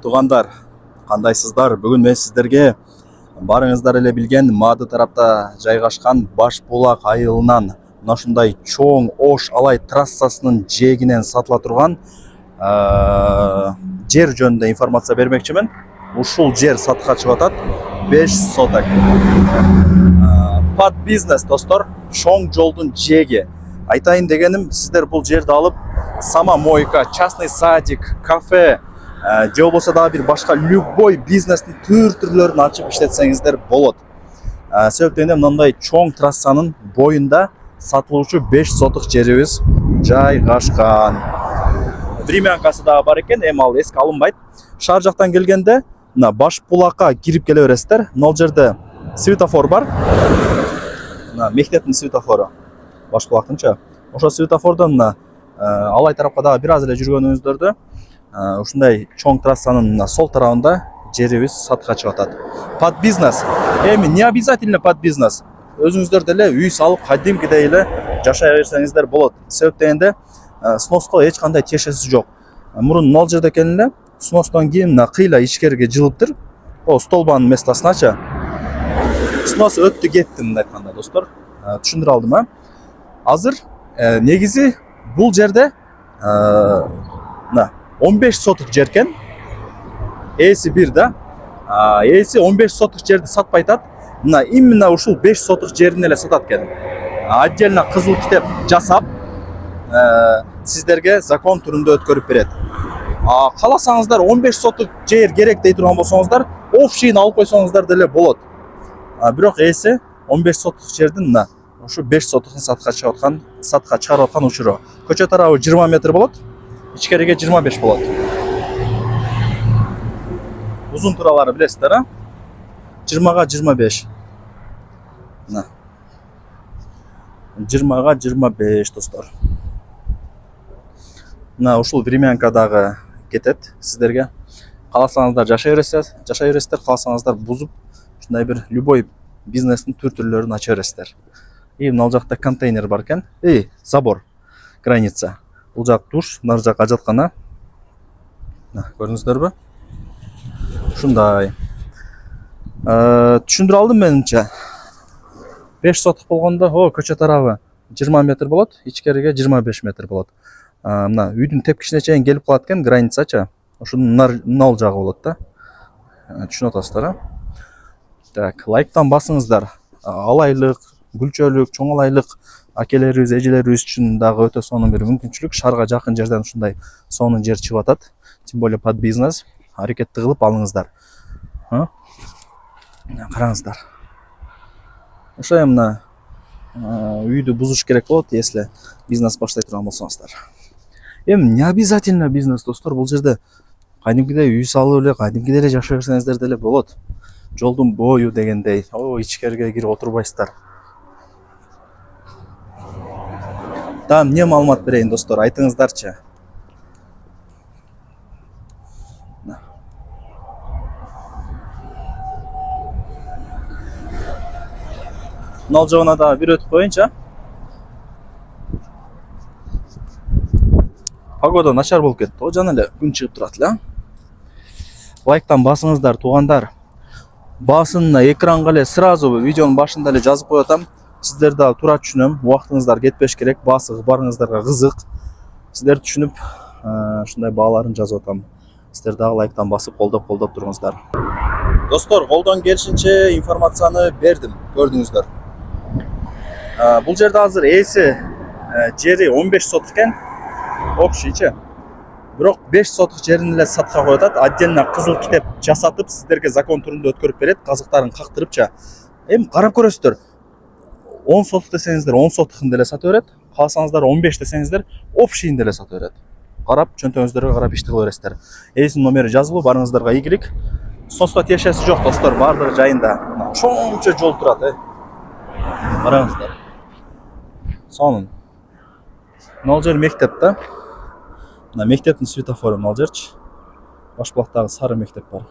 Туғандар, қандайсыздар? Бүгін мен сіздерге барыңыздар эле билген Мады тарапта жайгашкан Башбулак айылынан мына ушундай чоң Ош Алай трассасынын жээгинен сатыла турган жер жөнүндө информация бермекчимин. Ушул жер сатыкка чыгып атат. 5 соток. Под бизнес, достор. Чоң жолдун жээги. Айтайын дегеним, сиздер бул жерди алып сама мойка, частный садик, кафе, же болбосо дагы бир башка любой бизнестин түрлөрүн ачып иштетсеңиздер болот. Себеп дегенде мындай чоң трассанын боюнда сатылуучу 5 соток жерибиз жайгашкан. Времянкасы дагы бар экен, эми ал эске алынбайт. Шаар жактан келгенде мына Башбулакка кирип келе бересиздер. Мына жерде светофор бар. Мына мектептин светофору. Башбулактынча. Ошо светофордон мына Алай тарапка дагы бир аз эле жүргөнүңүздөрдө ушундай чоң трассанын сол тарабында жерибиз сатыкка чыгып атат. Под бизнес. Эми не обязательно под бизнес. Өзүңүздөр деле үй салып кадимкидей эле жашай берсеңиздер болот. Себеп дегенде сноска эч кандай тиешеси жок. Мурун нол жерде экен эле, сностон кийин мына кыйла ичкерге жылыптыр. О столбанын местосуначы. Снос өттү кетти мындай айтканда, достор. Түшүндүрө алдым, а? Азыр негизи бул жерде мына 15 соток жер экен. Эси бир да. Эси 15 соток жерди сатпай атат. Мына именно ушул 5 соток жерин эле сатат экен. Отдельно кызыл китеп жасап, сиздерге закон түрүндө өткөрүп берет. Кааласаңыздар 15 соток жер керек дей турган болсоңуздар, общийин алып койсоңуздар деле болот. Бирок эси 15 соток жердин мына ушу 5 сотокун сатыкка чыгарып аткан учуру. Көчө тарабы 20 метр болот. Ичкериге 25 болот. Узун туралары билесиздер, а? 20га 25. Мына. 20га 25, достор. Мына ушул времянка дагы кетет сиздерге. Кааласаңыздар жашай бересиздер, кааласаңыздар бузуп, ушундай бир любой бизнестин түрлөрүн ача бересиздер. И мына жакта контейнер бар экен. Забор, граница. Бул жак душ, нар жак ажаткана. Көрдүңүздөрбү? Ушундай. Түшүндүрө алдым менимче. 5 соток болгондо, көчө тарабы 20 метр болот, ичкериге 25 метр болот. Мына үйдүн тепкичине чейин келип калат экен, границачы. Ошонун нал жагы болот да. Түшүнүп атасыздар, а? Так, лайктан басыңыздар. Алайлык, гүлчөлүк, чоң алайлык акелерибиз, эжелерибиз үчүн дагы өтө сонун бир мүмкүнчүлүк. Шаарга жакын жерден ушундай сонун жер чыгып атат. Тем более под бизнес. Аракетти кылып алыңыздар. Караңыздар. Ошо мына үйдү бузуш керек болот, если бизнес баштай турган болсоңуздар. Эми не обязательно бизнес, достор. Бул жерде кадимкидей үй салып эле, кадимкидей эле жашай берсеңиздер деле болот. Жолдун бою дегендей, ичкерге кирип отурбайсыздар. Да, эмне маалымат берейин, достор, айтыңыздарчы. Мына жагына да бир өтүп коеюнчу. Погода начар болуп кетти. Жана эле күн чыгып турат эле. Лайктан басыңыздар, туугандар. Басынына экранга эле сразу видеонун башында эле жазып коюп атам. Сиздер дагы туура түшүнөм. Убактыңыздар кетпеш керек. Басыгы барыңыздарга кызык. Сиздер түшүнүп, ушундай бааларын жазып атам. Сиздер дагы лайктан басып колдоп туруңуздар. Достор, колдон келишинче информацияны бердим, көрдүңүздөр. Бул жерде азыр эси жери 15 соток экен. Общийчи. Бирок 5 соток жерин эле сатыкка коюп атат. Отдельно кызыл китеп жасатып, сиздерге закон түрүндө өткөрүп берет, казыктарын кактырыпча. Эми карап көрөсүздөр. 10 соток десеңиздер 10 сотокун деле сата берет. Кааласаңыздар 15 десеңиздер общийин деле сата берет. Карап, чөнтөңүздөргө карап ишти кыла бересиздер. Эсинин номери жазылуу, барыңыздарга ийгилик. Сноска тиешеси жок, достор, баардыгы жайында. Чоңчо жол турат, Караңыздар. Сонун. Мына жер мектеп да. Мына мектептин светофору мына жерчи. Башбулактагы сары мектеп бар.